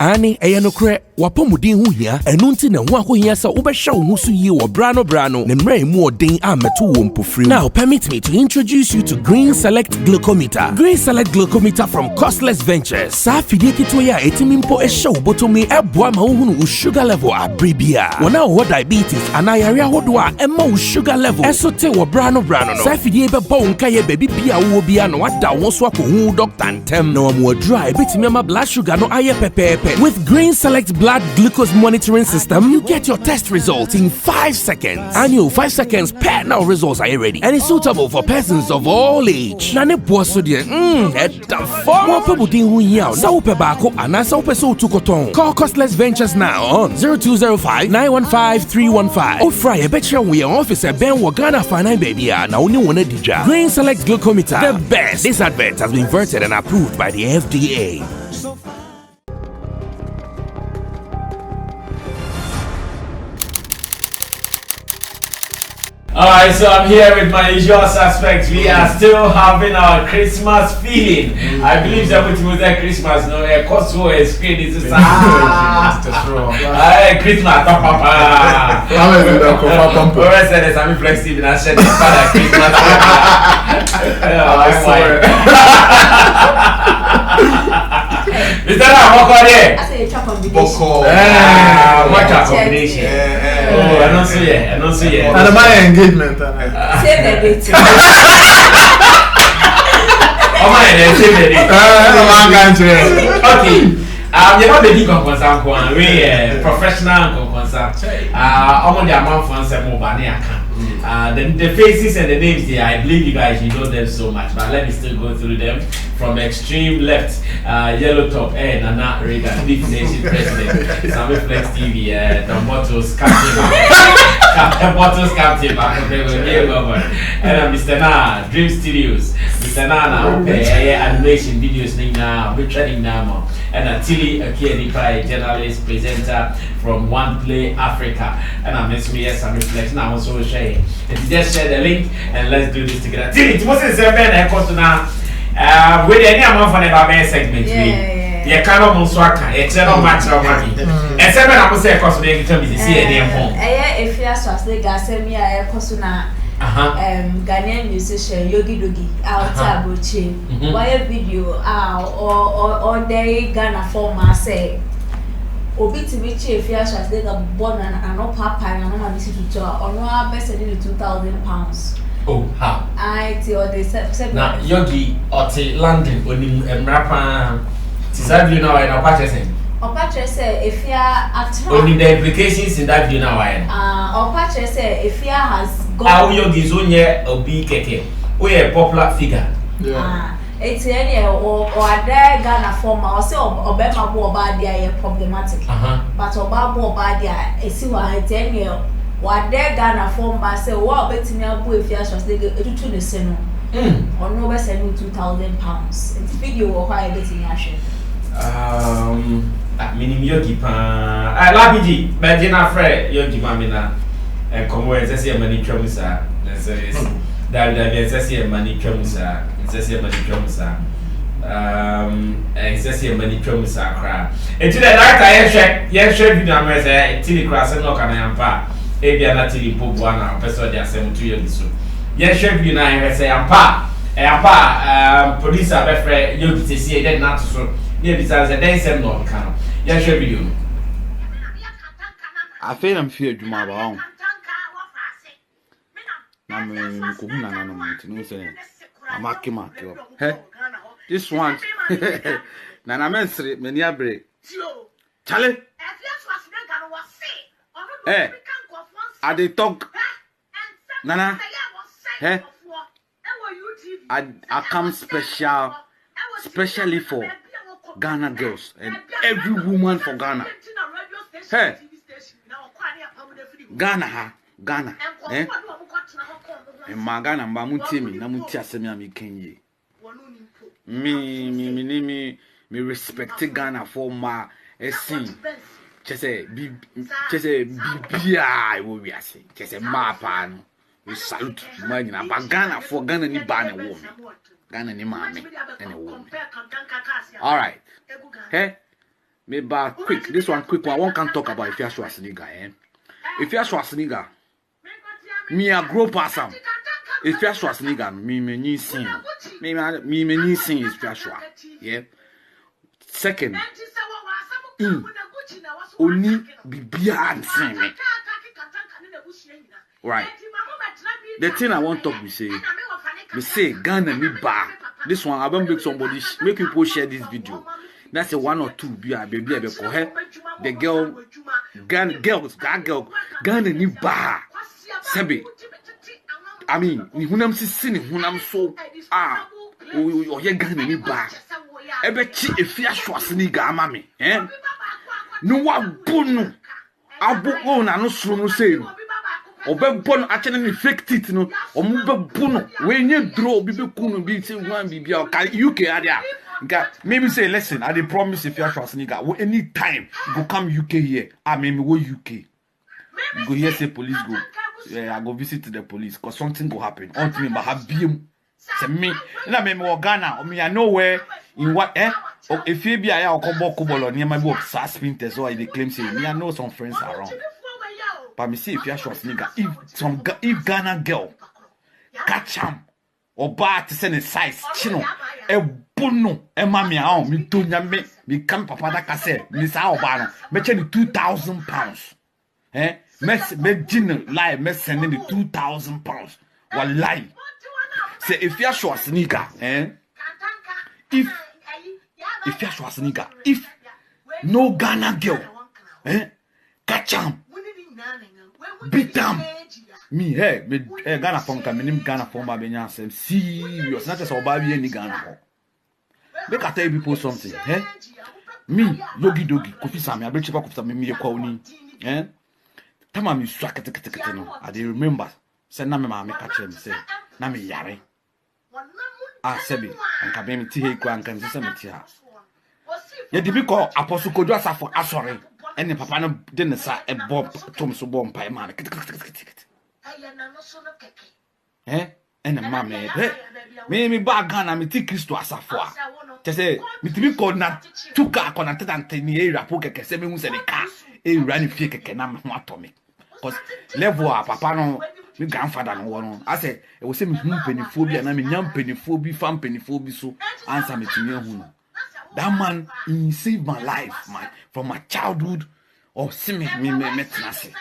Ani eyanokre wapomudin hu hia enu nti na hu akohia sa wobehwa wo hu so yi wo brano ne mra mu odin ameto wo mpofrim. Now permit me to introduce you to Green Select Glucometer. Green Select Glucometer from Costless Ventures. Sa fidie kitwe ya etimimpo ehwa wo botomi eboa ma wo hu wo sugar level abribia. Wona wo diabetes ana yare ahodo a emma wo sugar level esote wo brano no. Sa fidie be bo nka ye baby bia wo bia no wada wo so akohu doctor ntem na wo mo dry betimi ma blood sugar no aye pepepe. With Green Select Blood Glucose Monitoring System, you get your test results in 5 seconds. Annual 5 seconds per now results are ready. And it's suitable for persons of all age. Nane boaso de more people din hu yaw. Sa upe bako ana sa upe so tukoton. Call Costless Ventures now on 0205 915 315. Or fry a betcha we office at Ben Wagana Fine Baby na only one dija. Green Select Glucometer, the best. This advert has been vetted and approved by the FDA. Alright, so I'm here with my usual suspects. We are still having our Christmas feeling. I believe somebody was there Christmas, no? Costco is screen is Christmas, papa. Where said it? I'm flexible. I said it's for Christmas. Mr. What I say chop combination. What combination? Oh, I don't see it. And my engagement. Save the date. Oh my, save the date. Okay. You have a big concern. We professional concern. I'm on the amount for some mobile. The faces and the names there, I believe you guys, you know them so much, but let me still go through them. From extreme left, yellow top, Nana Reagan, Big Nation President, Sammy Flex TV, Don Bottles Captain, and Mr. Na, Dream Studios, Mr. Nana, animation videos, now, we're training now, and Tilly Akiani Pai, journalist, presenter from One Play Africa, and I'm Miss Me, Sammy Flex, now I'm also sharing. If you just share the link, and let's do this together. Tilly, it wasn't 7 and now. With any amount for the segment, you cannot monswaka, it's not much of money. And 7 I would say, because they can be see any home. If you are Scharzeneger, send me a Kosuna Ghanaian musician Yoggi out Abuchi. Why a video or day Ghana former say. Obi to reach if you are Scharzeneger born and no papa and no money to talk or no best £2,000. Oh, how? I tell the seven. Now, Yoggi or London when you rapper. Is that you know in a purchasing? Or purchase if you are only the implications in that you know. Or purchase if you has got. How Yoggi's own year or be keke. We a popular figure. Yeah. It's any or there Ghana former or say Obama Bobadia problematic. But Obama Bobadia is why it's any. What there Ghana form by say what betting me up if you are just to the same or no best £2,000. It's video or why betting action. Meaning Yoggi I love you, but you're not afraid Yoggi Mamina and come where it's a money tramusa. That's it. It's a money tramusa. It's a money tramusa. It's a money tramusa crab. And to the night I check, yes, sure, you know, till the cross and look at I Afia na tili po bwana person dey asem 2 years so ye chef you na he say ampa police abefre Yoggi te see dey na to so ye bi say dey sem no kan ye chef video Afia am fear adwuma ba ho na me ko hu na no mti no say amake he this one na mensre mani abre chale I dey talk Nana I come specially for Ghana girls and every woman for Ghana. Hey Ghana and my Ghana mba munti mi na munti asemi am kenye me respect Ghana for my scene. Chese bibia wo wiase chese mapa no we salute man na Ghana for Ghana ni ba na wo Ghana ni maame na wo all right hey Me ba quick. This one quick one. One can talk about Afia Scharzeneger. Afia Scharzeneger. Me a grow past am. Afia Scharzeneger. Me ni sing. Me ni sing is Afia Schwar. Yeah. Second. Only bibia and sing me. Right. The thing I want to talk, we say Ghana me ba. This one I don't make somebody make people share this video. That's a 1 or 2 baby the girl Ghana ni ba. Sebi. I mean, ni hunam si sini hunam so o ye Ghana ni ba. Ebe chi Afia Scharzeneger ama me. No wa bunu. Abu na no suru no say no. Obebon actually ni fake teeth no omubebuno we nye draw bibe kunu bi say one bibia UK area maybe say listen I dey promise if you Scharzeneger any time you go come UK here maybe go UK you go here say police go I go visit the police cause something go happen until me have biem say me na me Ghana o me I know where in what if you be aya okobolo near my book suspenders or they claim say me I know some friends around. But me see if you Scharzeneger, if Ghana girl catch him or bar to send a size chino, a bono, a mammy on me to me come papa that I said, Miss Albano, mention 2,000 pounds. Me Gino lie, me sending the 2,000 pounds. What lie? Say if you Scharzeneger, if you Scharzeneger, if no Ghana girl, catch him. Beat them. Me, Ghana phone can name Ghana phone by Benya Sam. Serious, not just about any Ghana. Make I tell you people something, Me, Yoggi Doggi, Kofi Sammy, I bet you back me a call. Tama me swag at no. I dey remember. Say na me ma me catch him say. Na me yare. Sebi, and can be me tea kwa and can say me tea. Ye di bi call Apostle Kojo Asafo asori. And the papa no didn't say a bomb Tom so bomb pie man. And the mammy, me bag gun and me take Christo Asafo. Just say, me to be called not 2 car connected and 10 years poke send me who's in a car. A running fake can not to me. Because level papa no, my grandfather no one. I said, it was same penny phobia and I mean young penny phobia, fan penny phobia, so answer me to me. That man, he saved my life, man, from my childhood or see me tenacity.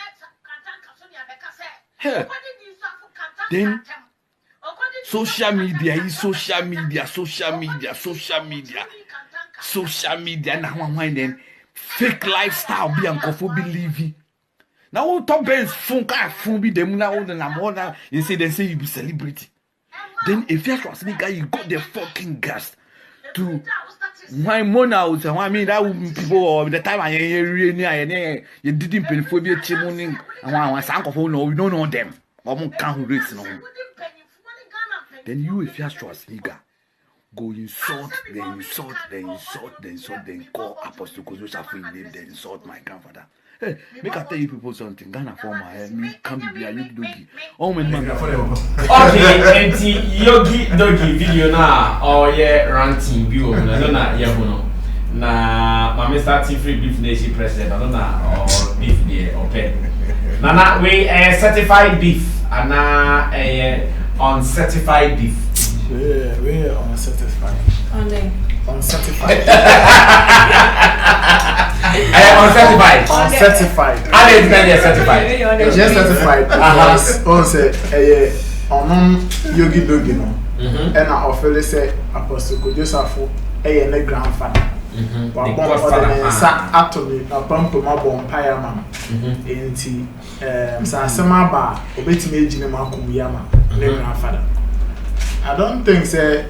Hey, then social media, now then fake lifestyle be uncle believe. Now all top bands phone be them now than you say you be celebrity. Then if you're Scharzeneger, you got the fucking gas to my mona was I mean that people the time I hear you didn't pay for be chimney and one sank of no we don't know them. Can't race no. Then you if you Scharzeneger go insult, then call Apostle Kojo Asafo name, then insult my grandfather. Hey, make I tell you people something. Ghana for my head, me come be a Yoggi Doggi. Oh my man. Okay, empty Yoggi Doggi video na or yeah ranting view. I don't know yeah no. Na my starting free beef nation president. I don't know or beef there or pen. Na we certified beef and na uncertified beef. Yeah, we uncertified. Uncertified. Uncertified. Uncertified. I didn't certified. Just certified. On say Yoggi Doggi no. And I offer say Apostle Kojo Asafo ne grandfather. Wa bon order sa atomi na pampo ma bon paya ma. Enti sa asema ba obetime ejine ma akomuyama ne grandfather. I don't think say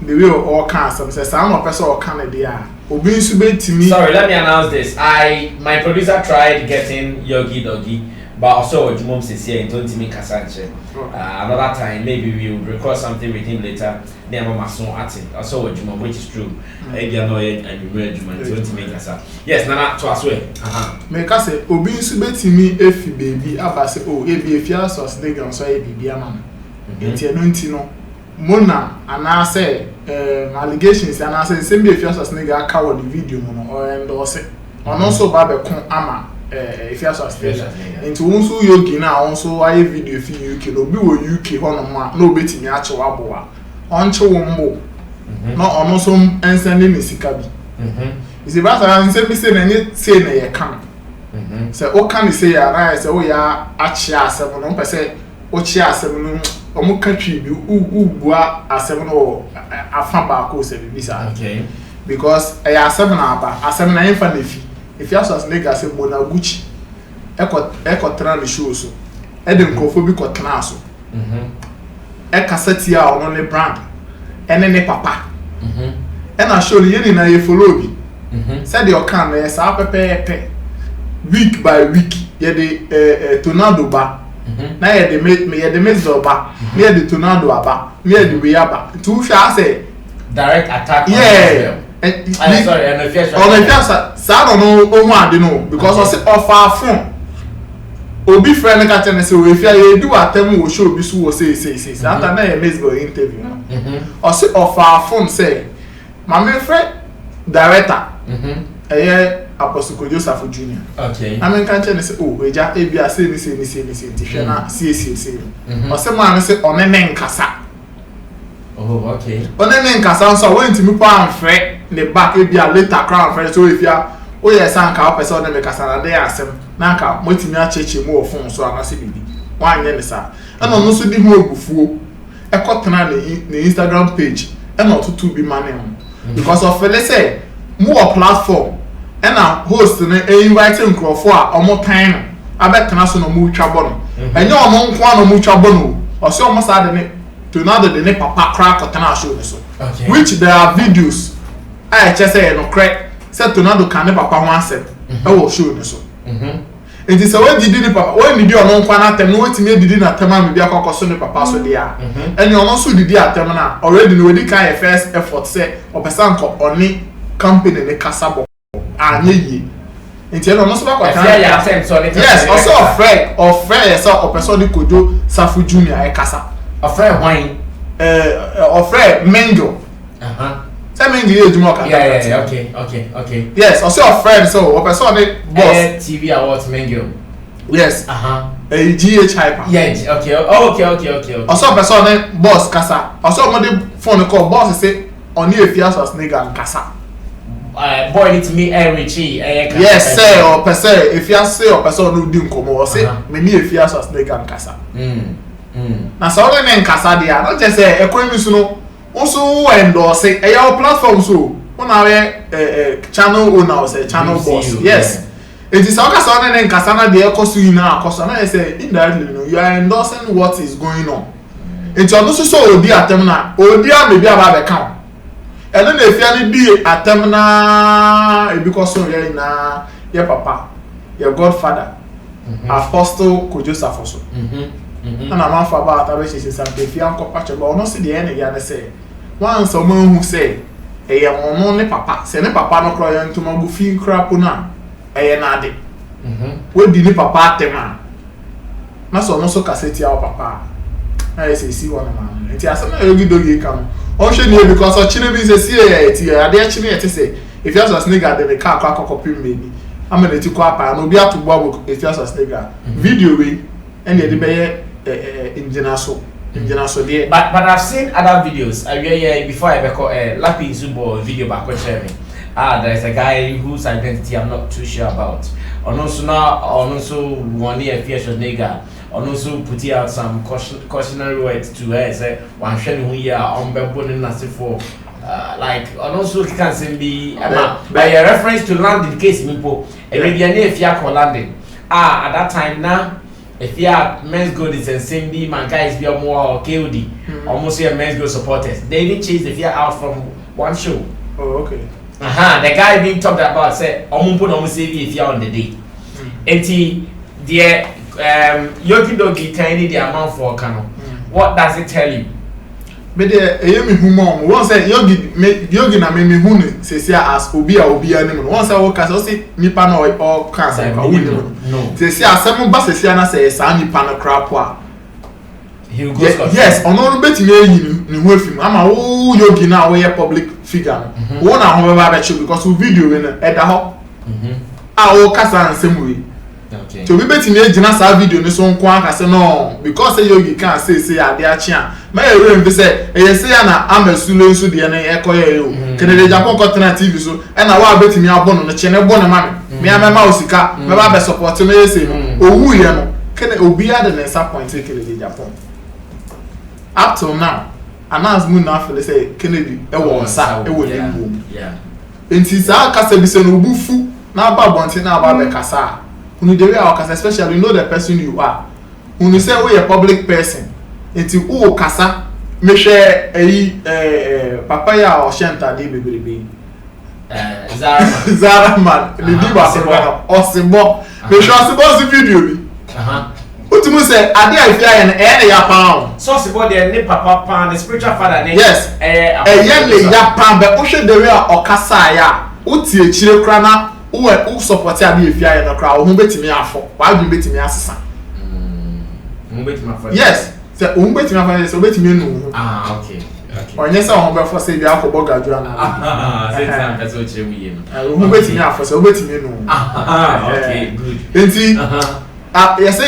the way all cancer say some person or Canada obi nsu betimi. Sorry, let me announce this. My producer tried getting Yoggi Doggi, but also with mom says here in Tontimi Kasanche. Another time maybe we will record something with him later. Then mama son at it. Also with mom, which is true. Again, no, and you read Juma Tontimi Kasa. Yes, Nana to us way. Make us say obi nsu betimi efi baby aba say oh ebi Afia Scharzeneger so e bibia man. Enti eno nti no Mona and I say allegations and I say same Afia Scharzeneger aka the video no or endorse ono so ba be kon ama Afia Scharzeneger into unso Yoggi na onso aye video fi UK no bi wo UK ho no ma na obetimi a che waboa onche wo mbo no ono so ensende ne sika bi isi ba sa nse bi se na nye se na ye kan se o kan se ya na se o ya ache asem no pese o che asem no omo ka twi bi ubua asem no afa ba ko se bi sa okay because asem na aba asem na yin fa na fi Afia Scharzeneger say mo na Gucci eko tra the show so e de nkofo bi ko tra so e kaseti a ono ne brand ene ne papa e na show ye ni na ye follow bi say the okan na sa pepe week by week ye de tornado ba na ye de mezo ba ye de tornado aba ye de we aba tu sha say direct attack yeah sorry, and Afia Scharzeneger no ohu ade no because o say offer phone obi friend ka tell me say Afia you do atem wo show bi so wo say after na e mesgo interview no o say offer phone say my main friend director Apostle Joseph Junior okay I mean can tell me say oh eja e bia say ni ti hwe na see o say man say o me nkasa oh okay onene nkasa nso we ntimi pa amfre ne back e bia later crown friend so Afia o yes anka o person na me kasa na dey asem na anka motimi a cheche mu ofun so anase bibi wan nye ne sa ana no so di hu ogufuo e kotena ne Instagram page e na otutu bi mane because of le say more platform e na host ne invite nkrofo a omo kan no abetena so no mu twabo no enye omo nko na mu twabo no o se omo sa de ne tornado de ne papa crack kotena show so okay which there are videos I just say no crack say tornado kan ne papa ho asem e wo show ne so it is a way did the papa when you do on one atem no wetimi didi na tema me bia kokoso ne papa so dia and you no so didi atem na already no wedi kan first effort say opesan ko oni company ne kasabo anye yi nti no no so ba kwata yes also offer so opesan di kojo Safu Junior e kasa offer wine offer Mengo Sammy ye jumo ka yeah okay yes also a friend so opesan the boss TV awards Mengo yes a GH hyper yeah okay also person the boss kasa also mo the phone call boss say oni Afia Scharzeneger kasa boy need me Richie yes sir or person Afia say or person no di nkomo o say me ni Afia Scharzeneger kasa na so le nkasa dia no just say ekwemi su no also endorse your platform so una we channel owner or say channel boss yes it is okay so na nkasa na de ekosu ina akoso na say indirectly no you are endorsing what is going on it you also so odi atem na odi a me bia ba be count and then Afia ni di atem na e because so ya na your papa your godfather Apostle Joseph so and I'm off about that she says Afia nko pache ba ono se de ene ya ne say once someone who say e ono ne papa se ne papa no kro ya ntuma gu fi crap na e na ade we di ne papa atema na so no so cassette ya papa na say see one man enti asema Yoggi Doggi kam o hwe ne because o chine bi say see e ti ade chine e ti say Afia Scharzeneger de car kwa kokopi mbebi ama na ti kwa pa no bi atugbo Afia Scharzeneger video we and the be engineer so there but I've seen other videos before I record Lappy Zubo video back with me there's a guy whose identity I'm not too sure about also one year Afia Scharzeneger also put out some cautionary words to her say one shame who here on bebon nasi for like also can say be by a reference to landing case people Arabian Afia ko landing at that time now if you have men's gold is and Cindy, my guys be more KOD, almost here men's gold supporters. They didn't chase the fear out from one show. Oh, okay. The guy being talked about said, put almost save if you're on the day. And the Yoggi Doggi tiny the amount for Kano. What does it tell you? But me who one say Yoggi na me who say as obi animal. One say work as say nipa no or cancer no. Say asem ba say na say sa nipa no crap wa. He goes yes, ono beti me yin ni ho film. Ama wo Yoggi na we public figure. Wo na ho ba be because video we na e da ho. o kasa nsem we okay to be betimi agina sa video ni so nko aka say no because say Yoggi can say ade achi a ma e re mbi say e say ya na amasulo nso de ne e koye o kenede Japan ko tena TV so e na wa betimi abono no che ne bo ne ma me amema osika me ba be support me e say no owu ye no kene obi ade ne sa point e kenede Japan up till now announce mu na feel say Kennedy e wo nsa e wo limbo enti sa kasa bi se no obufu na ba bonte na ba be kasa unu dey our kasa especially you know the person you are unu say we a public person enti wo kasa me share papa ya o shenta dey bebrebe Zara man the di ba se ba osibo me show osibo video bi Utumu say ade Afia na ya pa so osibo dey ne papa pa the spiritual father ne yes le ya pa be o hwe the way okasa ya uti echire kra na wo support ade Afia na kra wo betimi afọ wa du betimi asesa betimi afọ yes say wo betimi afọ say betimi nu okay onye say wo be for say bi akọ bogaju na say time person o chire wiye no wo betimi afọ say wo betimi nu okay good enti yes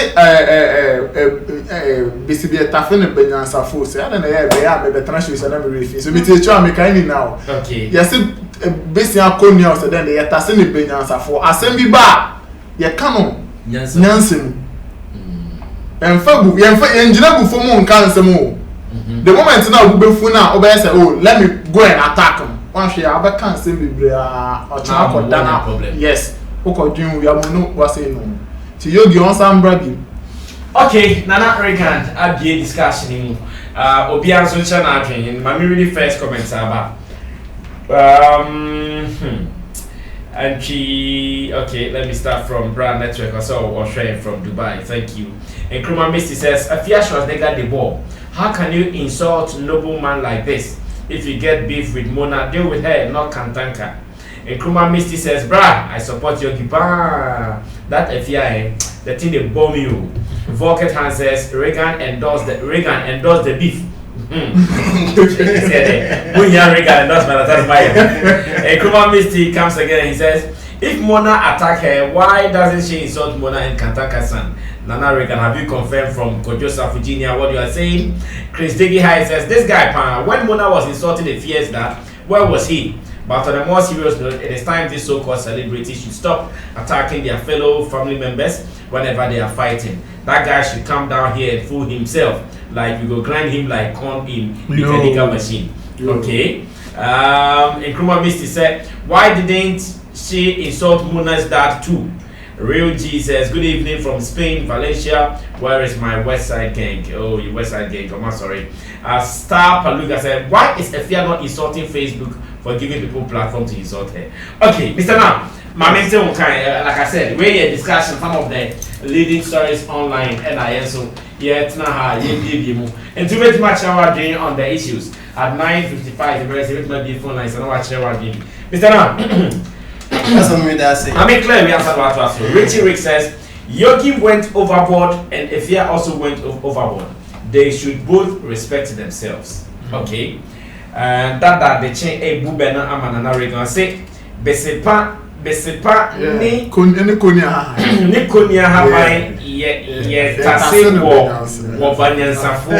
bisibi etafene benyansa fo say ana na ya be ya be transfer say na me refi so me teach am kai ni now okay yes besi akonia say den ya tase ne benyansa fo asem bi ba ye kanu nyansem enfa enjina bu fo mu nkan nsem o the moment na obu befu na obe say oh let me go and attack him one share abeka nsem bibre o cha ko dana yes o ko dun ya mo no wa say no ti Yoggi on sambrabi okay Nana Regan abie discussion ni obi anso cha na adwen ma me really first comment about and she okay let me start from Brand Network or share from Dubai thank you and Kruma Misty says Afia Scharzeneger the ball how can you insult noble man like this if you get beef with Mona deal with her not Kantanka and Kruma Misty says brah I support Yoggi that Afia the thing they bomb you Volket Han says Regan endorsed the beef Regan endorsed and Kruma Misty comes again and he says if Mona attack her why doesn't she insult Mona and Kantanka's son Nana Regan have you confirmed from Kojosa Virginia what you are saying Chris Diggy High says this guy when Mona was insulting the fears that where was he? But on a more serious note, it is time these so-called celebrities should stop attacking their fellow family members whenever they are fighting. That guy should come down here and fool himself, like we go grind him like corn in mechanical machine. Okay. And Kruma Misty said, why didn't she insult Mona's dad too? Real G says, good evening from Spain, Valencia. Where is my West Side gang? Oh, your West Side gang. I'm sorry. Star Paluga said, why is Afia not insulting Facebook for giving people platform to insult her? Okay, Mr. Nam, my mentor, like I said, we're here discussing some of the leading stories online, and I also yet now and to make much our doing on the issues at 9:55. The rest might be phone lines and watch our doing. Mr. Nam. That's what I say. I mean, clearly, we answered what to ask you. Richie Rick says, Yoggi went overboard and Afia also went overboard. They should both respect themselves. Okay? And that they change a bubena amanana Regan say, Besepa, ni konia habai ye tase wo banyansafu.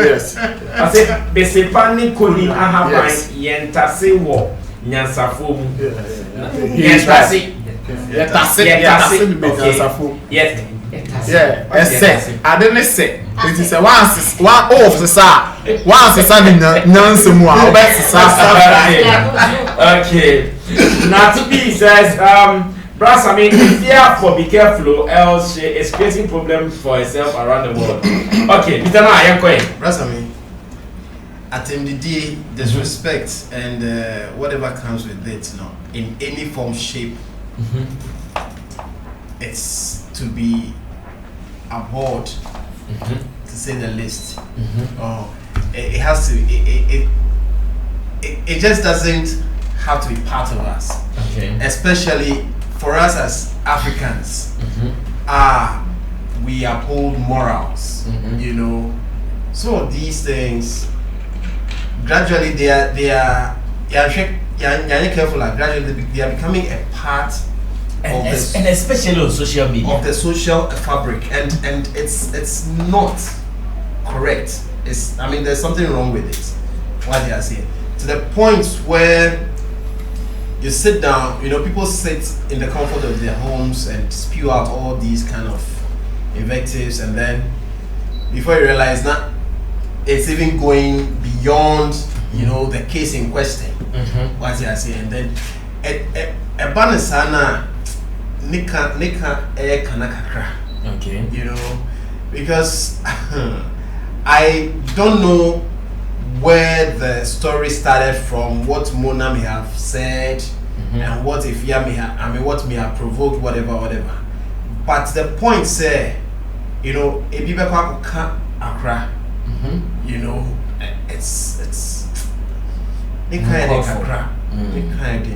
yes I say Besepa ni konia habai ye tase wo nyansafu. Yes, that's it. I didn't say it is a one off the side. Once the sun in Nancy Moore, okay. Natibi says, Brass, I mean, fear for be careful, else she is creating problems for herself around the world. Okay, Mr. Na, I am going. Brass, I mean, at the end of the day, disrespect and whatever comes with it, you know, in any form, shape, it's to be abhorred, to say the least. It has to. It just doesn't have to be part of us. Okay. Especially for us as Africans, we uphold morals. You know, so these things gradually they are careful. Like gradually they are becoming a part of and especially on social media, of the social fabric, and it's not correct. I mean, there's something wrong with it. What they are saying, to the point where you sit down, people sit in the comfort of their homes and spew out all these kind of invectives, and then before you realize that it's even going beyond, the case in question. What they are saying, and then a banasana nika kanakakra. Okay. Because I don't know where the story started from, what Mona may have said, and what Afia what may have provoked, whatever. But the point say, ebibe kwa kuka akra, it's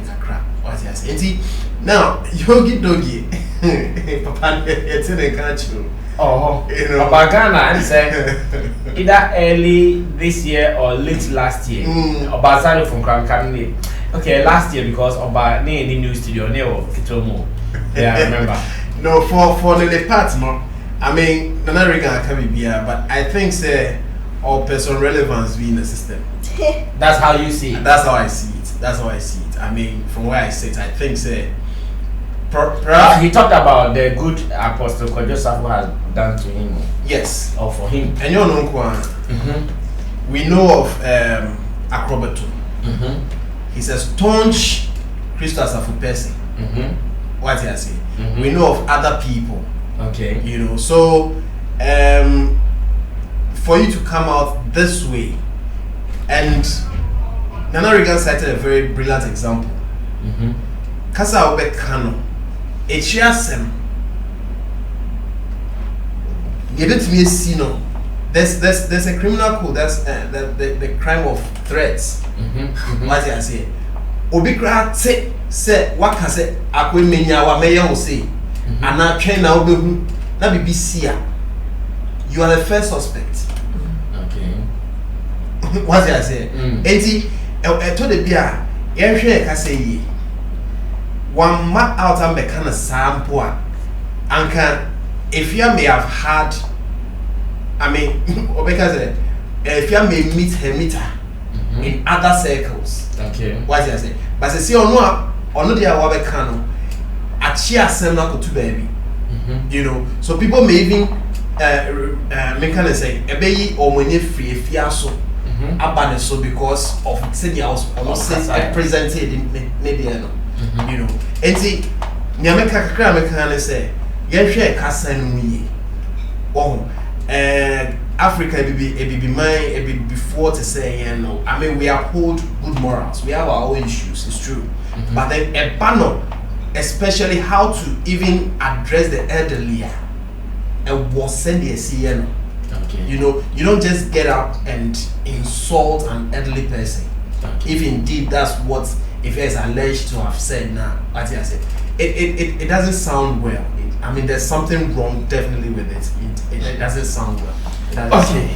kakra. What you say? Now, Yoggi Doggi, Papa, it's in a country. About Ghana, and say either early this year or late last year. About Zari from Kram. Okay, last year because about any new studio near Kitomo. Yeah, I remember. No, for the part, no. I mean, Nana Riga can be here, but I think say all person relevance be in the system. That's how you see it. That's how I see it. I mean, from where I sit, I think say. He talked about the good Apostle Joseph has done to him. Yes. Or for him. And you know, we know of Acrobato. He's a staunch Christos of a person. What I say. We know of other people. Okay. So for you to come out this way, and Nana Reagan cited a very brilliant example. Kasa Obe Kano. Echiasem. Give it to me, Sino. There's a criminal code. That's the crime of threats. What I say? Obikra say what can say? Akwe menya wa meya say. Ana train na obehu na BBC. You are the first suspect. Okay. What I say? Enti to the bia. Yenhwe ka say yi. One ma out and make a sample. And if you may have had, I mean, because if you may meet her meter in other circles. Okay. What did I say? But I see on the Awabe Kano, a chia seminar to baby. So people may even make a say a baby or when you free if you are so. So because of city house presented in media. And see, Nyameka Krameka say, Yenshe Kasan Africa be mine before to say, I mean, we uphold good morals, we have our own issues, it's true. But then a panel, especially how to even address the elderly, and was send a CN. Okay. You don't just get up and insult an elderly person. Okay. If indeed that's what if it's alleged to have said now, what I said, it doesn't sound well. I mean, there's something wrong definitely with it. It doesn't sound well. Okay.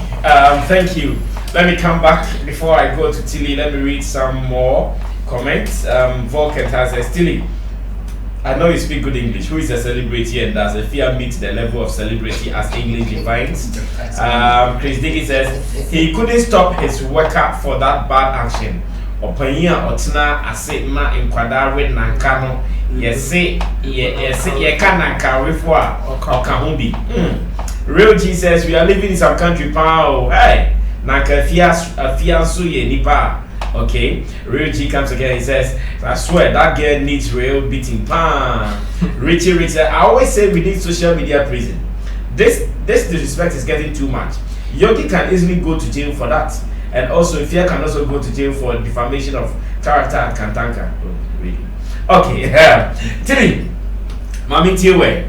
Thank you. Let me come back before I go to Tilly. Let me read some more comments. Volker says, Tilly, I know you speak good English. Who is a celebrity and does Afia meet the level of celebrity as English defines? Chris Dickey says he couldn't stop his worker for that bad action. Opanya Otna Asema in Quadari Nankano, ye cananka with what Okahumbi. Real G says we are living in some country, pao. Hey, Naka Fiansu ye nipa. Okay, Real G comes again. He says, I swear that girl needs real beating. Pan. Richie, I always say we need social media prison. This disrespect is getting too much. Yoggi can easily go to jail for that. And also, Afia can also go to jail for defamation of character and kantanka. Oh, really? Okay, Tilly, Mami Tiwe.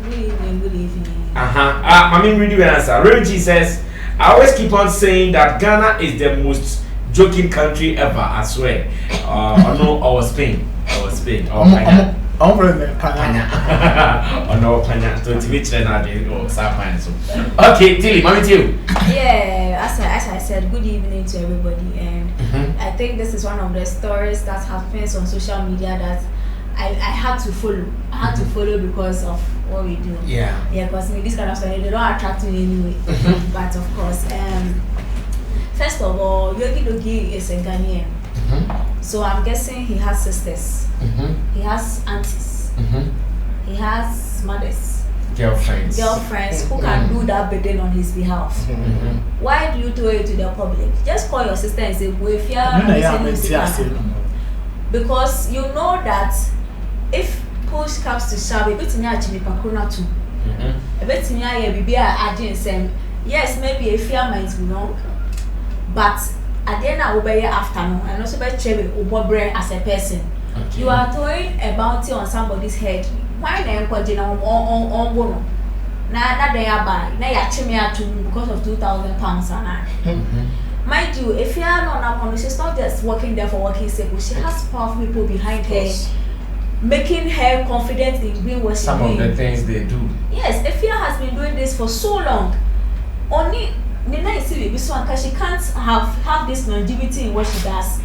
Good evening. Mami really will answer. Reggie says, I always keep on saying that Ghana is the most joking country ever, I swear. Or Spain. Or Panya. Okay, Tilly, Mami Tiwe. Yeah, as I said, good evening to everybody, and I think this is one of the stories that happens on social media that had to follow. I had to follow because of what we do. Yeah. Yeah, because this kind of stuff they don't attract me anyway. But of course, first of all, Doggi is a Ghanaian. So I'm guessing he has sisters. He has aunties. He has mothers. Girlfriends who can do that burden on his behalf. Why do you throw it to the public? Just call your sister and say, if you are because you know that if push comes to shove, a bit in your chimipakuna too. A bit in your yes, maybe a fear might be wrong, but at the end I will be afternoon and also by cherry or as a person. Okay. You are throwing a bounty on somebody's head. Why name on bono? Now that they are by now you're chimney to because of £2,000 mind you, if you are not on, she's not just working there for working sake. She has powerful people behind her, making her confident in doing what she's doing. Some of the things they do. Yes, Afia has been doing this for so long. Only Nina is this one because she can't have this longevity in what she does.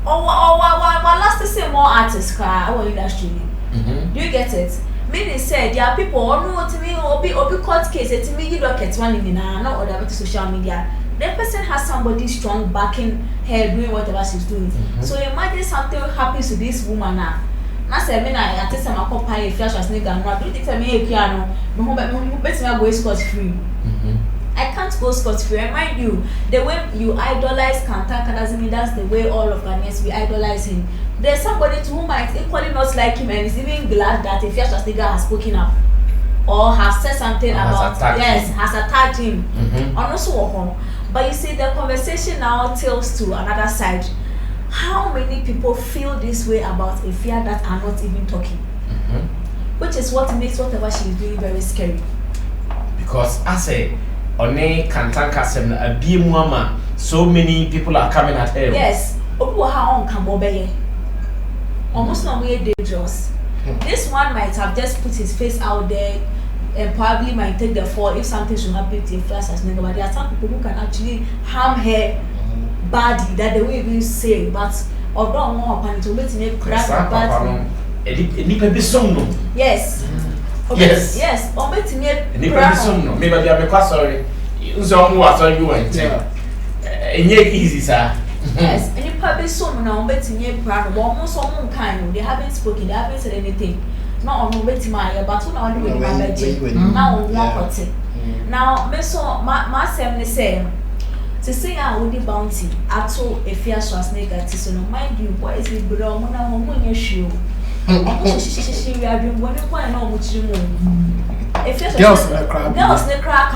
Or last to say more artists cry our industry. Do you get it? Meaning said there are people who know to me or be court case to me you look at one in not or the social media. That person has somebody strong backing her doing whatever she's doing. So imagine something happens to this woman now. I said, I tell some accompany if Scharzeneger and not do tell me a piano, but I go scot free. I can't go scot free. And mind you, the way you idolize Kantaka doesn't mean that's the way all of Ghanaians we idolize him. There's somebody to whom might equally not like him and is even glad that if Scharzeneger has spoken up or has said something about has attacked him. And also but you see the conversation now tilts to another side. How many people feel this way about Afia that are not even talking? Which is what makes whatever she's doing very scary. Because I say, One Kantanka a Bimuama, so many people are coming at her. Yes, almost not way dangerous. This one might have just put his face out there and probably might take the fall if something should happen to Scharzeneger. But there are some people who can actually harm her body that the way we say, but although more upon it will make crap bad. Yes. Yes. Yes. Or make me maybe they are quite sorry. So what are you going to? Easy, sir. Yes, and you probably so now betting ye proud almost all kind. They haven't spoken, they haven't said anything. Not on betting my but on the way now walk it. Now, my family say to say I would be bounty. I told Afia Scharzeneger to so mind you, what is it below when I won't issue? She we are doing one point no much more. Girls in the crowd. Girls in the crowd.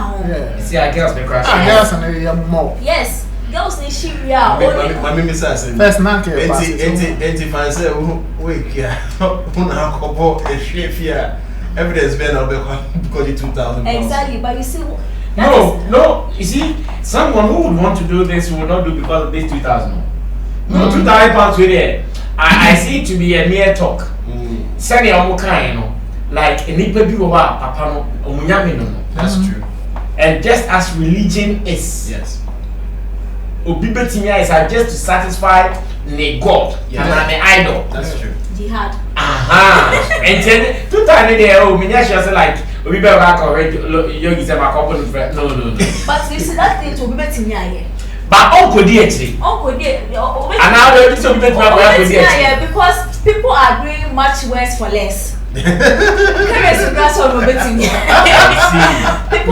See, I girls in the crowd. Girls in the more. Yes. Girls need she we are only first man care fancy wait evidence because you 2,000 exactly, but you see no, you see, someone who would want to do this will not do because of this 2,000. No, 2,000 pounds with it. I see it to be a mere talk. Send your kind, like a nipple view of papa no. That's true. And just as religion is, yes. Obibetimia is just to satisfy the God and the idol. That's true. Jihad. And then 2 times a day, Minyasha like we better back already. Yoggi said my couple no. But you see that thing to Obibetimia. But Uncle DH. Uncle DH. And now they're just Obibetimia because people are doing much worse for less. People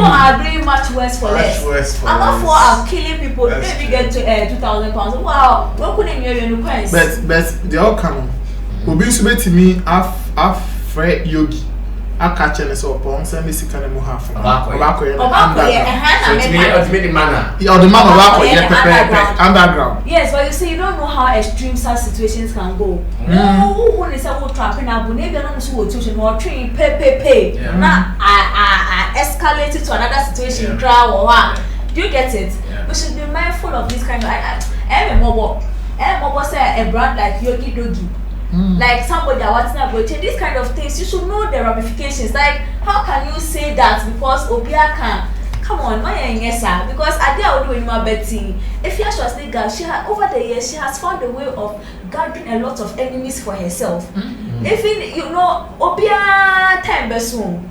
are doing much worse for less. I'm not for are killing people. Maybe get to £2,000. Wow, what couldn't you request? But they all come. Obi subeti me Afre Yoggi. I catch any so upon send me sick and more half. Underground. Yes, but you see, you don't know how extreme such situations can go. Who is a trapping up? Maybe I'm situation or train pay. Now I escalated to another situation. Crowd or what? Do you get it? We should be mindful of this kind of. I'm mobile say a brand like Doggi. Like somebody that wants to change these kind of things, you should know the ramifications. Like, how can you say that because Obia come on, why yes sir? Because I did already with my Betty. If you Scharzeneger, she had over the years she has found a way of gathering a lot of enemies for herself. Even you know, Obia time besoon.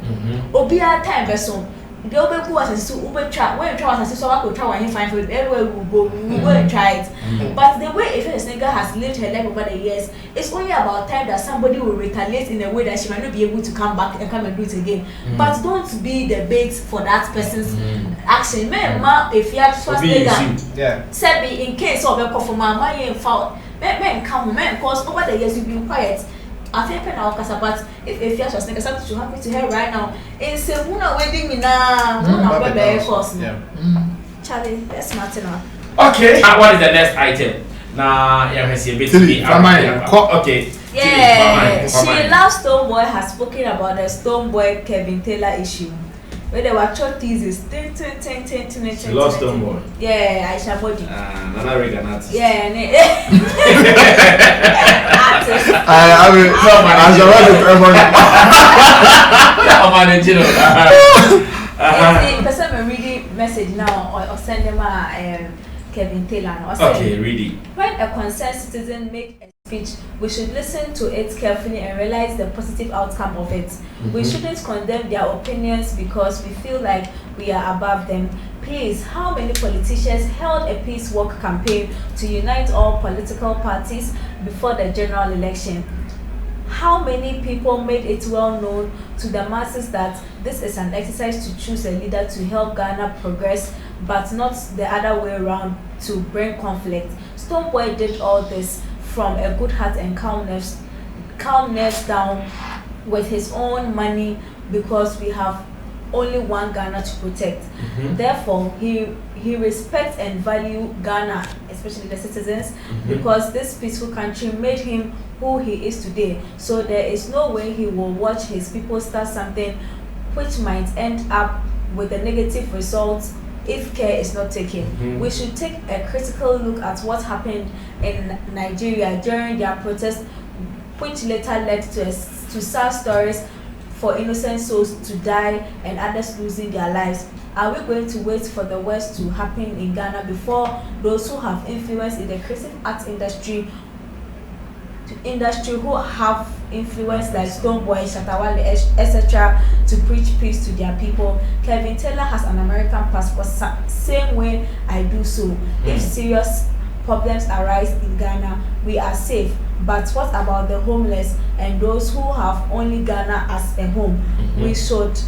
Obia time besoon. The open was a super trap when you try as so I could try and find for everywhere we go, we go and try it. But the way if Scharzeneger has lived her life over the years, it's only about time that somebody will retaliate in a way that she might not be able to come back and come and do it again. But don't be the bait for that person's action. Ma if you have Scharzeneger, said in case of a call for my money fault, men come men cause over the years you've been quiet. I think now but if you have Scharzeneger something to happen to her right now, it's a woman wedding me now. Charlie, that's Martin. Okay. What is the next item? Now, yeah, I see a bit okay. Yeah, she loves Stonebwoy has spoken about the Stonebwoy Kevin Taylor issue. Where there were short thesis. She loves Stonebwoy. Yeah, Aisha body. Nana Reagan artist. Yeah, artist. I mean, person may read message now or send them Kevin Taylor. Okay, read it. When a concerned citizen makes a speech, we should listen to it carefully and realize the positive outcome of it. We shouldn't condemn their opinions because we feel like we are above them. Please, how many politicians held a peace walk campaign to unite all political parties before the general election? How many people made it well known to the masses that this is an exercise to choose a leader to help Ghana progress, but not the other way around to bring conflict? Stonebwoy did all this from a good heart and calmness down with his own money because we have only one Ghana to protect. Therefore, he respects and value Ghana, especially the citizens, because this peaceful country made him who he is today. So there is no way he will watch his people start something which might end up with a negative result if care is not taken. We should take a critical look at what happened in Nigeria during their protest, which later led to sad stories for innocent souls to die and others losing their lives. Are we going to wait for the worst to happen in Ghana before those who have influence in the creative arts industry who have influence like Stonebwoy, Shatawale, etc. to preach peace to their people? Kevin Taylor has an American passport, same way I do so. If serious problems arise in Ghana, we are safe. But what about the homeless and those who have only Ghana as a home? We should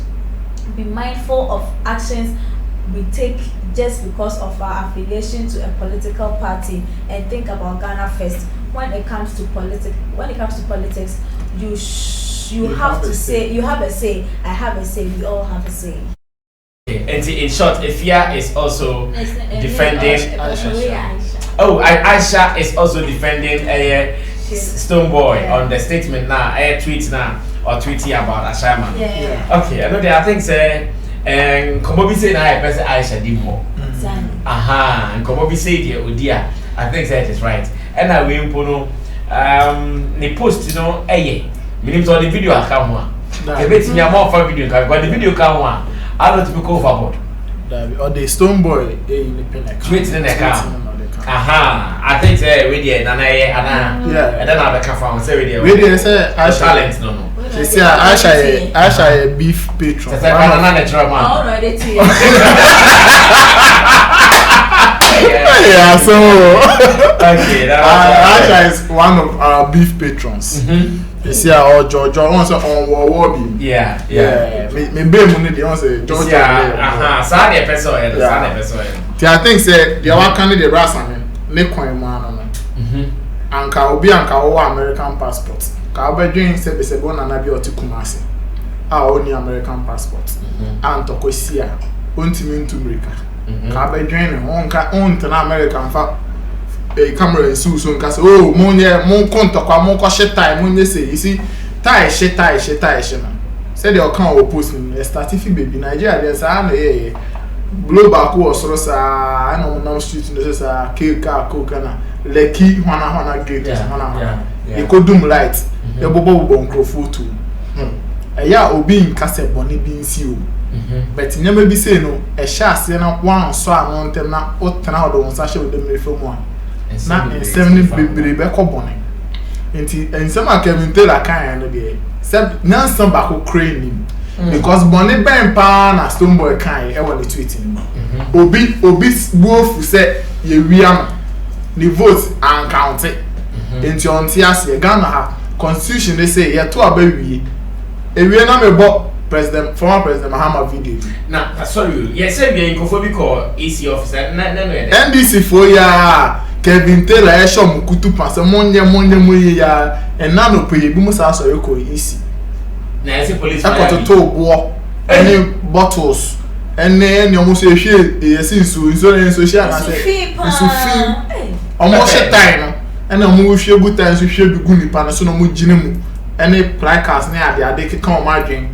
be mindful of actions we take just because of our affiliation to a political party and think about Ghana first. When it comes to politics, you have to say, you have a say, I have a say, we all have a say. And in short, Afia is also defending. Aisha is also defending Stonebwoy on the statement now, tweet now or tweeting about Ashama. Okay, I know that I think say Komobi say now I person Aisha did more. And Komobi say the Udia. I think that is right. And I will put the post, you know, meaning to the video I come one. The bit me more for video, but the video come one. I don't be overboard. Or the Stonebwoy in the pen. Tweet in the account. I think say we did and then I can find say we did say talent no. She say Aisha a beef patron. Say na drama. Already to yeah, so okay, Aisha is one of our beef patrons. You see our George on Wobby. Yeah. Me be money dey on say George. Sa dey person. I think say the one candidate Rasan ne kwan man no. Anka obi American passport. Ka obedwen say be se bona na bi oti Kumasi. Oni American passport. And tokosia ontimi ntumrika. Ka obedwen ne onka na American fa camera so nka say oh mon kontokwa mon ko shetai mon say you see tie shetai na. Say the account will post me start if baby Nigeria there say na blow back was so I know now street no say cake coke na Lekki hwana gate hwana they could do light the bobo nkrofo too eya obi nka se boni bi nsi o but nyama bi say no e sha ase na wan so ano ntem na o tena ho do nsa hye do mrefa mu a na ensem bebre be kobone enti ensem Kevin Taylor kan no de said nansan ba ko crane because bonne ben pa na Stonebwoy kan e won the tweet ni obi buofu say ye wiam the vote and count it enti on ti ase Ghana ha constitution they say ye to abawie ewie na me bo former president Mahama video na sorry yes say be inkofo call EC officer na NDC for ya Kevin Taylor e show mukutu pass monye ya ena no pe bi musa so ye ko EC na ese police akoto to bo any bottles any almost e hwe yes insurance social na say insufin almost time no ena mo hwe gu time so hwe bi gu nipa no so no mo gine mu any placards na ade ke kan o ma dwen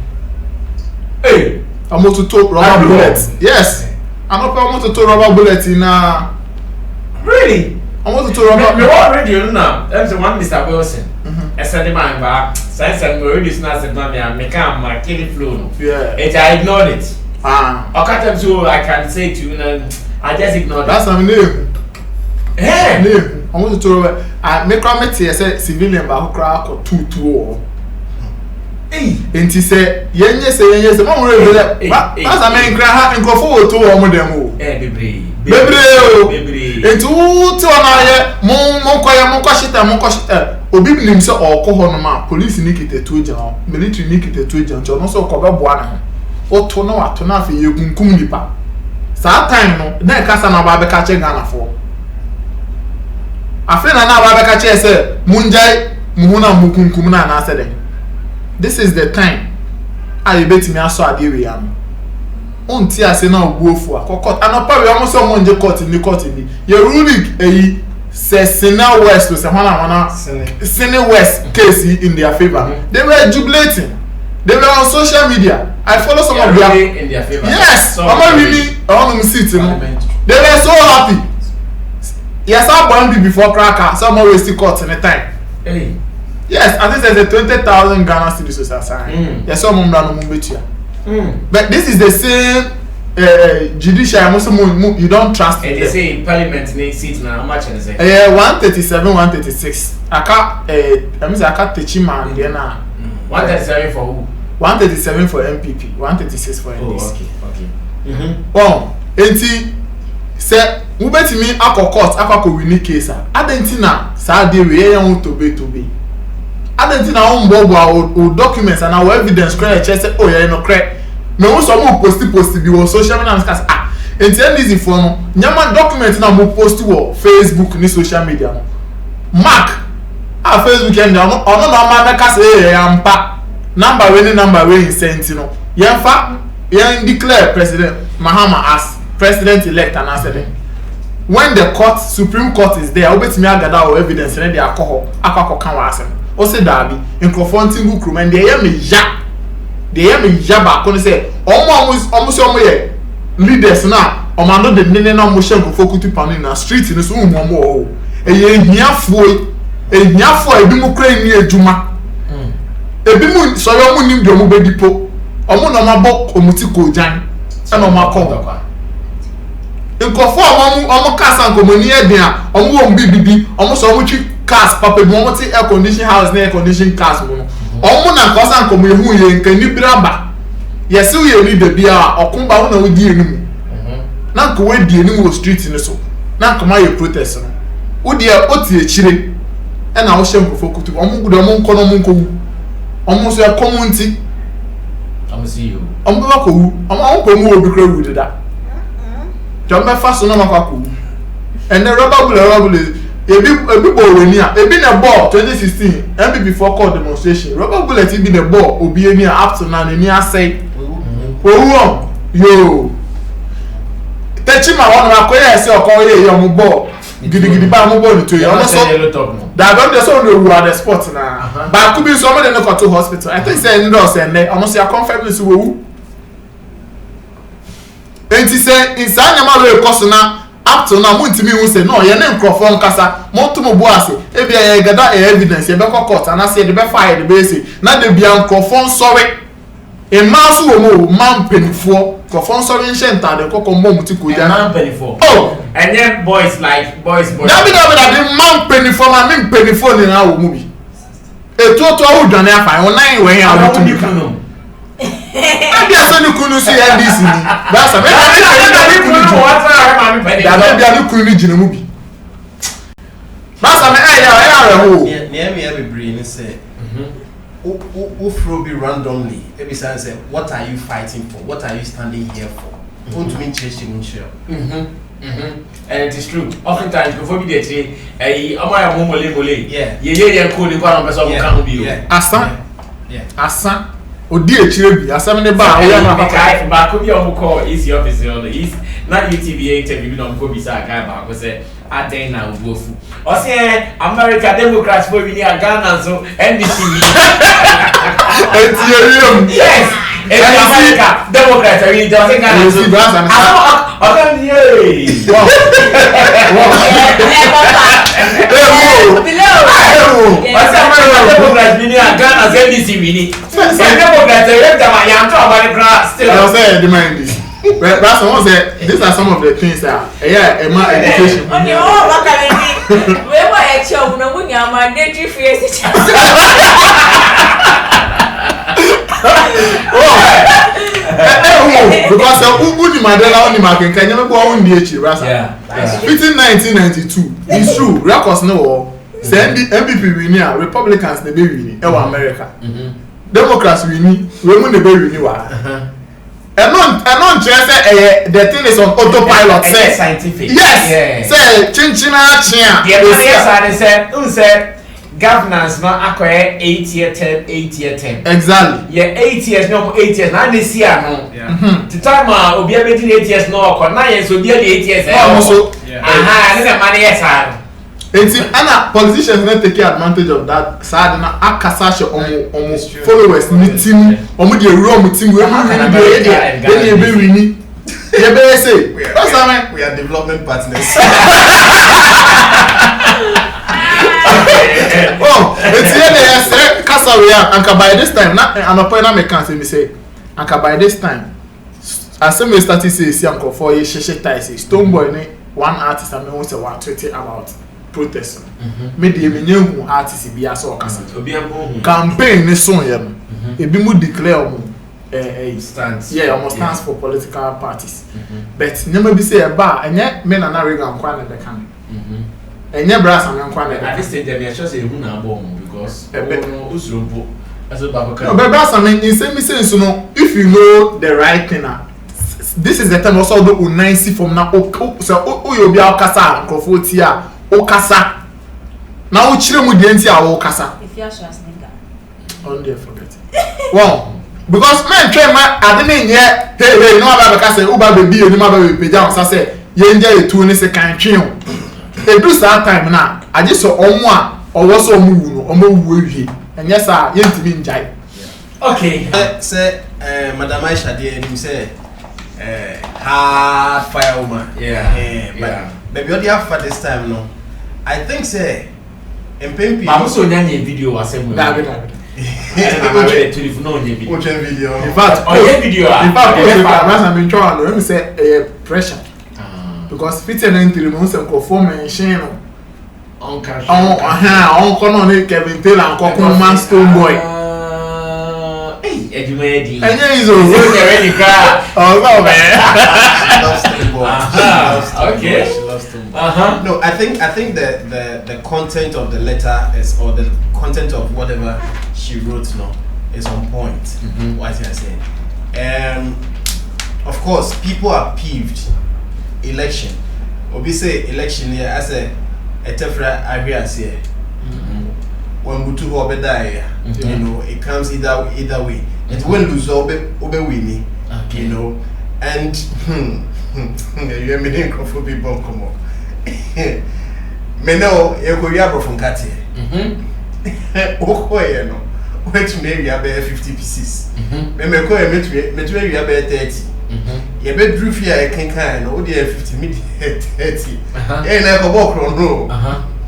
almost to rubber bullets yes almost to rubber bullets na really almost to rubber me already now that's one Mr. Wilson I said the man ba since I'm already snatched the money and make am my kill flow no yeah it I ignored it okay so I can say to you I just ignored that's some name name almost to rubber I make am say civilian ba ko kra ko tutu enti say yenye say mo re be that's am nkra ha nkofo to wo mo dem o bebre enti wuti ona ye mo kwashita obi binim se okoho no ma police ni kitetu agent military ni kitetu agent no so ko be boa na o to no ato na afi yekunkum nipa sa time no na kasa na ba be ka che Ghana for afena na ba be ka che se munjai muhuna mukunkum na na se den this is the time I bet me aso ade we am onti ase na oguofu akokot anopa we am so monje court ni ye ruling Sena West to Sahana Sene West case in their favor. They were jubilating. They were on social media. I follow some of their in their favor. Yes, I'm really on sitting. They were so happy. Yes, I bond before cracker. Some always still caught in the time. Hey. Yes, I think there's a 20,000 Ghana cedis to sign. Yes, some but this is the same judiciary you don't trust and they say in parliament they seat now how much is it 137 136 aka aka techiman there na 137 for who 137 for MPP 136 for NDC okay enti say we betimi akọ win case adentina sa dey we yan to be adentina on bobo o documents and our evidence credit check say oh yeah no credit me won so mo post bi on social media and cause enti NDC for no nyama document na mo post wo Facebook ni social media no mark Facebook and no ma make say ampa number we sent no yenfa yen declare President Mahama as president elect and answer them when the Supreme Court is there obetimi agada or evidence na dey akọ kan wa asem o se dabi incrofonting group and dey me ba ko say omo ye leaders na omo no de nene na omo shenko fokutu panu na street ni so omo o eye hiafo ebi mu kra ni ejuma ebi mu so yo mu nim de omo bedipo omo no mabo omuti ko jan e no makọ nkofo omo kasa nkomoni eden a omo wo mbibibi omo so omo twi cars papa bi omo ti air condition house na air condition cars mo no omo na kosa nkomo ehu ye nkani braba yesi we ni de bia okunba wo na wo di enu na nko we di enu wo street ni so na nko ma ye protest no wo di oti echire e na wo hye nkofo kutu omo gudo omo nko no nko wu omo so e community omo see you omo ba ko wu omo ko mu obi kra wu de da jombe faso no makwaku and the rubber bullet ebi ball ni a ebi na ball 2016 MPP for court demonstration rubber bullet ebi the ball obi eni up to now ni asay owo yo techima won ma ko ye se okon ye yo mu ball gidigidi ba mu ball to ye ono so da don dey so no wu at the spot na ba ku bi so mo dey no go to hospital I think say ndo say ne ono so ya confirm this wo enti say insanya ma we koso na up to now muntimi hu say no ye ne nkrofo nkasa monto bo ase e bia ye gada evidence ye be court and say de be file de be say na de bia nkrofo nsori A mouse woman, man penny for consortium center, the cocoa mom to go down. Penny for. Oh, and then boys like boys. That be man penny for my mean penny for in our movie. A total done if I online way out to the canoe. I guess you couldn't see this. That's a movie. That's near me every brain say. Who be randomly? Every time say, what are you fighting for? What are you standing here for? Want to mean change in share. And it is true. Oftentimes, before we get here, Asa. Odi echirebi. Asa me ba. Ba ko bi o call easy office on the east. Na UTV interview no ko bi sa guy ba ko say aden na obuofu. O say America Democrats for we near Ghana so NDC. Yes. America Democrats we just Ghana so. What's America Democrats we near Ghana so NDC we need. Democrats they them I am talking about the grass still. I say the mind this. But someone said these are some of the things that education. On your own, what can I do? We were actually no money. I'm a native face. Because who the Mandela on the market can never go on the H. Rasa. Between 1992, it's true. Records no. Send the MPP winner, Republicans the baby winning. America. Democrats winning. We win the baby winning. And non just the thing is on autopilot. Say scientific. Yes. Say chinchina chia. Say who said governance not acquire 8-year term, 8-year term. Exactly. Yeah, 8 years no 8 years. Now this year no. The time obi abeti 8 years no. 9 years obi 8 years. Also. Aha, and the money yes are. And politicians not taking advantage of that. Sad na akasashe omo followers meeting omo the room meeting we say we are development partners. Oh, it's here kasa we are and by this time na anopo na me can say and by this time as some started say uncle for ye sheshe ties Stonebwoy ne one artist and me won say one tweet about protest. Media menyehu artist bia so okasa. Campaign ne so ye no. Ebi mu declare stance. Yeah, almost stands for political parties. But never be say ba enye me na Reagan kwa na beka. Enye brass and kwa na. At this stage they just say who na bomb because usrobo as a baba. No, but brass and in same sense no if you know the right thing this is the time also do unansi from na so you be okasa nkofo ti a okasa na o chire mu de nti a okasa if you are Scharzeneger on there forget wow because men train ma ade nye hey no aba ka say uba be bi eni ma ba be peja on say ye nja etu ni se kan twen o e do that time na age so omo a owo so omo wu no omo wu awie enye sa ye ntimi njai okay say madam Aisha dey nim say hard fire woman but maybe what you have for this time no I think say MPP I'm so nyanye video asem David I'm ready to no video in fact video I'm in trouble let me say pressure because fit and entry mo say conform mention no on cash on kono ne Kevin Taylor and kokon man Stonebwoy Edumedi enye izo ready cry oh no man okay no I think the content of the letter is or the content of whatever she wrote no is on point. What I say of course people are peeved election obi say election here as a tefra areas here when we to over die you know it comes either way it will lose obe winning you know and you are making for people come on me know you go ya from kati okoye no wait me ya be 50 pieces me ko e me ya be 30 ye be drew fear e kan no o dey 50 me 30 e na ko bo kro no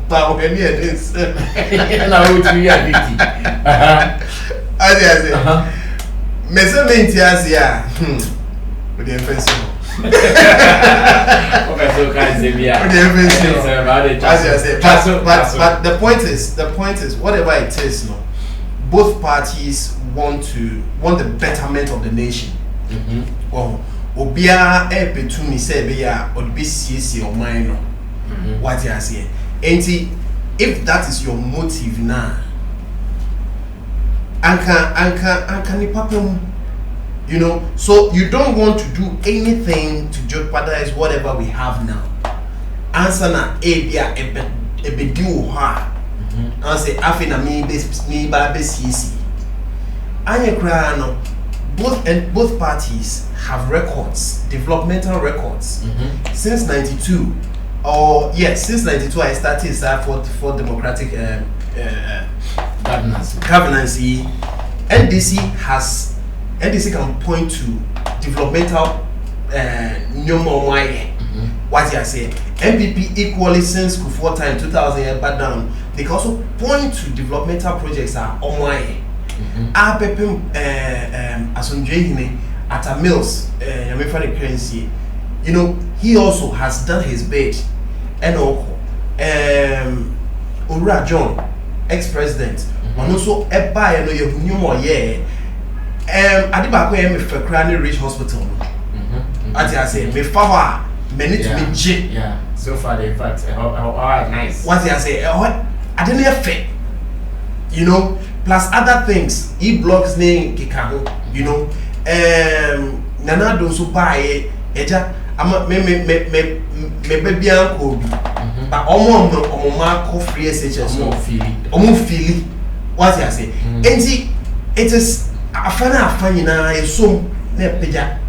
pa o be ni e this na o drew ya 50 as measurement yes yeah with the offensive okay so can say yeah with the offensive as you say but the point is whatever it is no both parties want the betterment of the nation well obia e betumi say be ya odbcc or minor what you say and if that is your motive now anka ni papem you know so you don't want to do anything to jeopardize whatever we have now answer na ebia ebedi wo ha and say Afia na me ba bcc anye kra no both parties have records, developmental records since 92 or yes since 92 I started for democratic governance. NDC can point to developmental what you say MPP equally since before time 2000 but down they can also point to developmental projects are on my Asonjehine at a mills currency you know he also has done his bit and Ura John ex-president and also buy no you more Adibako me Fekrani Rich Hospital as I say me fawa many to me yeah so far in fact alright nice what I say I didn't have you know plus other things e-blogs name kikaho you know nana do so buy eja ama me baby uncle but omo ma ko free SHS omo feel what I say it is afana na so na peja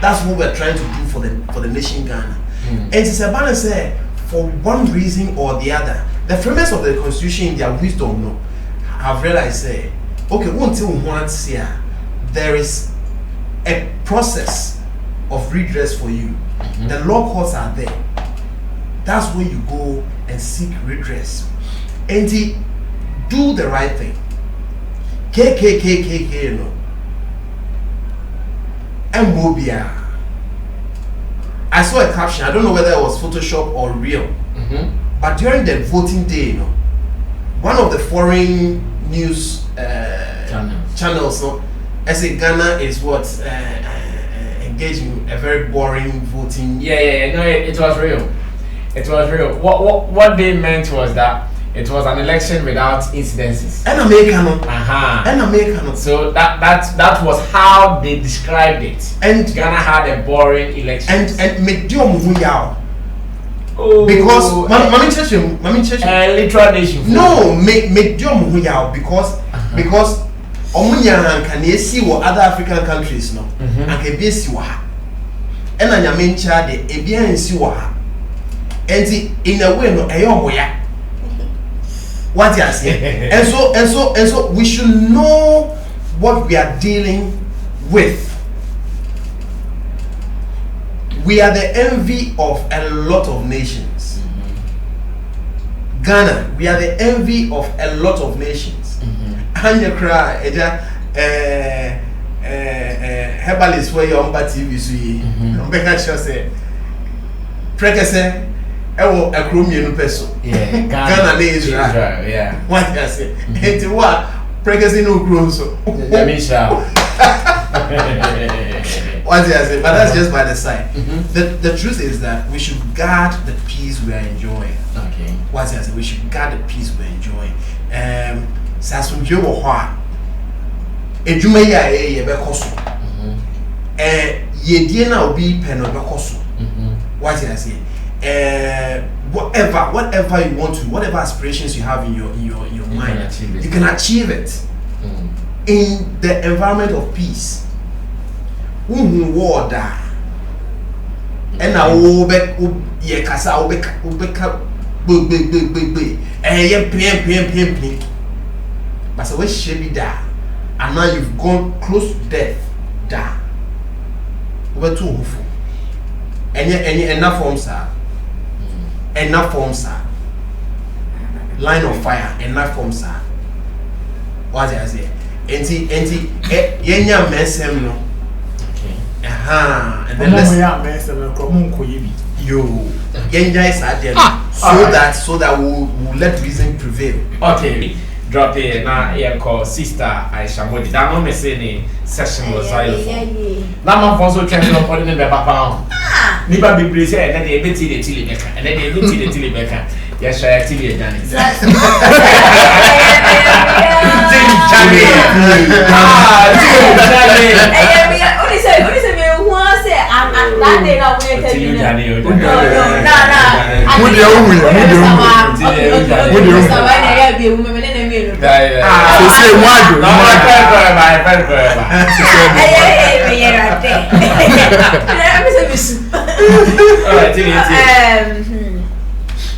that's what we're trying to do for the nation Ghana and it's about say for one reason or the other the framers of the constitution in their wisdom no have realized say okay until once here there is a process of redress for you the law courts are there that's where you go and seek redress and do the right thing KKKKK no Mbobia I saw a caption I don't know whether it was Photoshop or real but during the voting day you know one of the foreign news channels so as a Ghana is what engaging a very boring voting no it was real what they meant was that it was an election without incidences and American so that was how they described it and Ghana had a boring election and medium huyao because mami church literal nation no medium huyao because omunya can see what other African countries no and can be see wa and anyame ncha de ebia see wa and in a way no eyomoya what you say and so we should know what we are dealing with. We are the envy of a lot of nations. Ghana, we are the envy of a lot of nations. And you cry, herbalist where you're on TV, so you say, Prekese, ewo ekrom yenu peso. Ghana na Israel. Yeah. What you say? Enti what? Prekese no grow so. Yamisha. What you say? But that's just by the side. The truth is that we should guard the peace we are enjoying. Okay. What you say? We should guard the peace we are enjoying. Sasumje wo ho a. Edwuma ya ye be koso. Yedie na obi pe no be koso. What you say? Whatever you want to, whatever aspirations you have in your mind, you can achieve it in the environment of peace. War da, and now ye kasa obeka but so we should be da, and now you've gone close to death da. Over too hopeful, and enough forms are. Enough forms are line of fire enough forms are what I say enti yenya mesem no. And then let's yo yenya is at so that we'll let reason prevail. Okay. Drop it now. Yeah, call sister Aisha Modi. That no me say ni session was xylophone. Now my phone so change up on the papa. Nipa be brace and then they eti the tili beka and then they eti the tili beka. Yes, I tili e Janice. Tili only say me who say I'm that day now we tell you. No.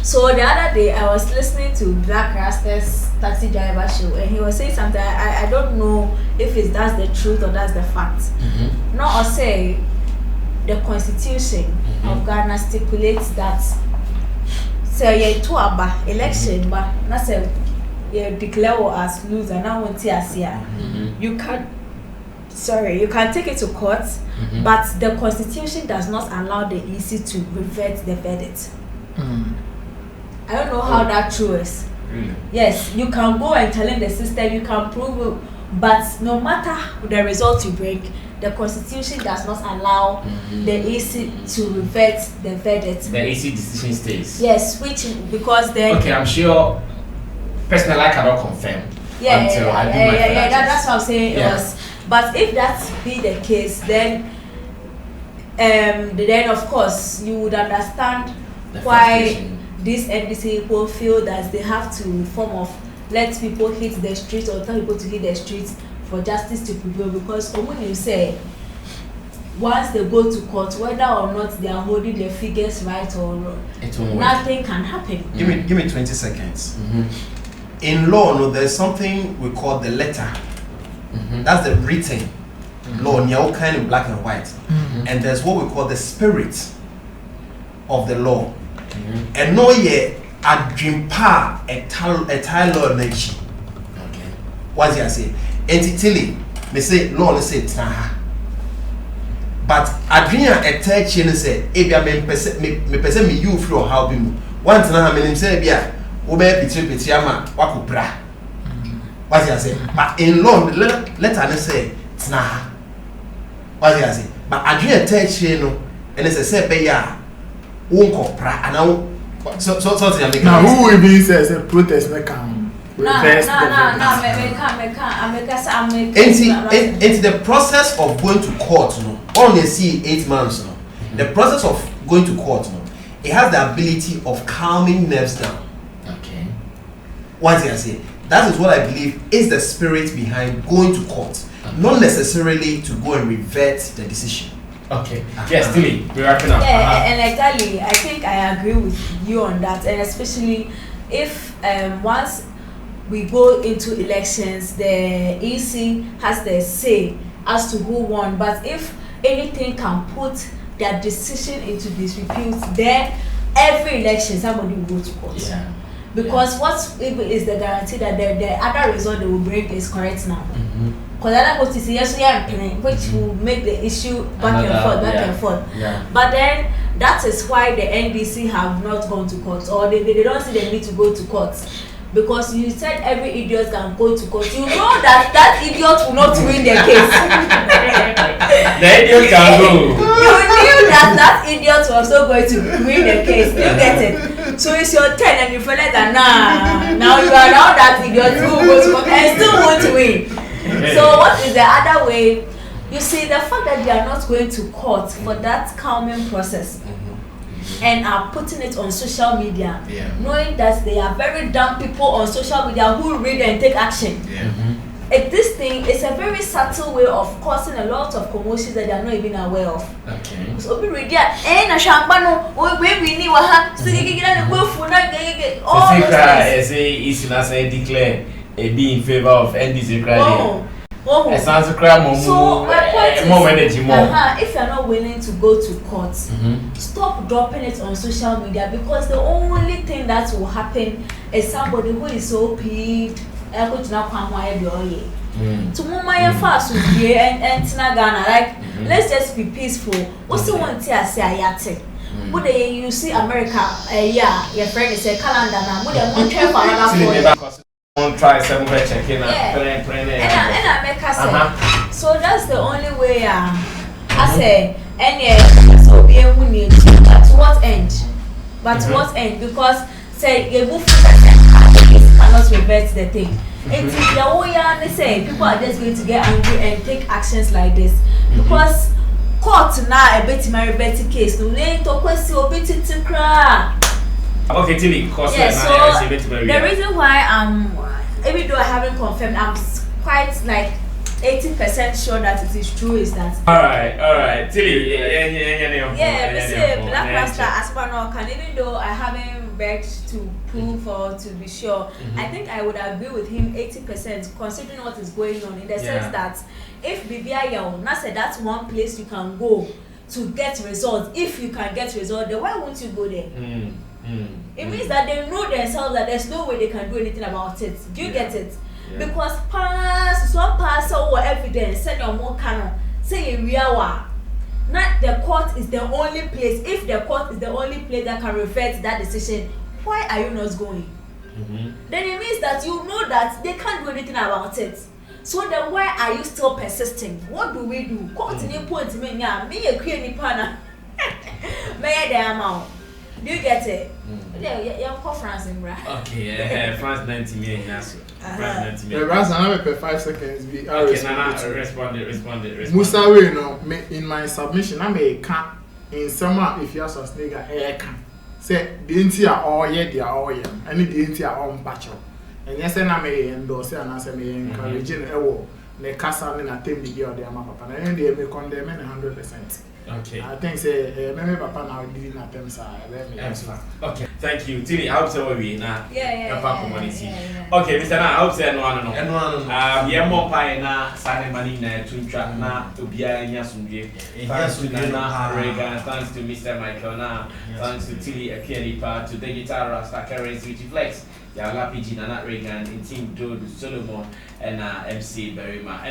So the other day I was listening to Black Rasta's taxi driver show and he was saying something I don't know if that's the truth or that's the fact. Not or say the constitution of Ghana stipulates that say to aba election but not say you declare as loser now want to you can take it to court but the constitution does not allow the EC to revert the verdict. I don't know how that true is. Really? Yes, you can go and challenge the system, you can prove it, but no matter the result you bring, the constitution does not allow the EC to revert the verdict. The EC decision stays. Yes, because then. Okay, I'm sure. Personally, I cannot confirm. Until I do my that's what I'm saying. Yes. But if that be the case, then of course you would understand why these NDC people feel that they have to form of let people hit the streets or tell people to hit the streets for justice to prevail, because when you say once they go to court, whether or not they are holding their figures right or wrong, nothing can happen. Give me 20 seconds. In law, no, there's something we call the letter. That's the written law, all kind of black and white. And there's what we call the spirit of the law. And no ye a dream pa a law nature. Okay. What's he say? Entity me say law let's say taha. But adrian a touch and say ebia me person me you flow how be mu. One na me say bia wo be pitri ama wakopra. What's he say? But in law letter say taha. What's he say? But adrian touch no and say be ya won't pra and now so now who will be says a protest na come into the process of going to court no only see 8 months no the process of going to court no it has the ability of calming nerves down. Okay, what I say, that is what I believe is the spirit behind going to court, not necessarily to go and revert the decision. Okay. Yes, Tilly, we're wrapping up. Yeah, and exactly. I think I agree with you on that, and especially if once we go into elections, the EC has the say as to who won. But if anything can put their decision into disrepute, then every election somebody will go to court. Yeah. Because what is the guarantee that the other result they will bring is correct now? Because other courts is yes, which will make the issue back and forth. Yeah. But then that is why the NDC have not gone to court, or they don't see the need to go to court. Because you said every idiot can go to court. You know that idiot will not win the case. The idiot can go. You knew that idiot was not going to win the case. You get it? So it's your turn and you feel like that now you are now that idiot who will go to court and still want to win. So what is the other way? You see, the fact that they are not going to court for that calming process and are putting it on social media, knowing that they are very dumb people on social media who read and take action. This thing is a very subtle way of causing a lot of commotions that they are not even aware of. Okay. So we read that, na shambano, we need waha, all those things. Declare be in favor of NDC credit. So my point is, if you are not willing to go to court, stop dropping it on social media, because the only thing that will happen is somebody who is so peeved. To mama fast with you and Ghana, like let's just be peaceful. What's the one thing I say ayate? Would you see America? Yeah, your friend is a calendar now. Would you try for another 4 years? Try somewhere checking out. And I make us so that's the only way. I say, and so be able to. At what end? But what end? Because say you move cannot reverse the thing. And the way they say people are just going to get angry and take actions like this because court now a bit my Betty case. No, they talk question a bit to cry. Okay, Tilly, yeah, so the reason why even though I haven't confirmed, I'm quite like 80% sure that it is true is that. All right, Tilly. Yeah, we say Black Rasta Aspano can, even though I haven't begged to prove or to be sure, I think I would agree with him 80% considering what is going on in the sense that if Bibia said that's one place you can go to get results, if you can get results, then why won't you go there? It means that they know themselves that there's no way they can do anything about it. Do you get it? Yeah. Because pass or evidence, send your more canon, say in real not the court is the only place. If the court is the only place that can revert that decision, why are you not going? Then it means that you know that they can't do anything about it. So then why are you still persisting? What do we do? Court in point me a queen pana. May the amount. Do you get it? Yeah, France in right? Okay, France 90 million. France 90 million. The rest another 5 seconds. Okay, Nana, respond. Musa, we know in my submission, I may can in summer if you are Scharzeneger, I can say the entire all year, they are all year, and the entire own patch. And yes, I may endorse and answer me encouraging a war. The castle in a team the year of their map, and they may condemn 100%. Okay. I think say maybe Papa now didn't attempt okay. Thank you. Tilly, I hope so we now. Yeah. Okay, Mr. Na, I hope so no. Yeah, more pie na Sunday money na to track na to be a nyasumje. Thanks to Nana Reagan, thanks to Mr. Michael na, thanks to Tilly Akianipa, to Digital Rasta Currency Flex. Yeah, Lapiji Nana Reagan, in Team Dodo Solomon and MC Berima.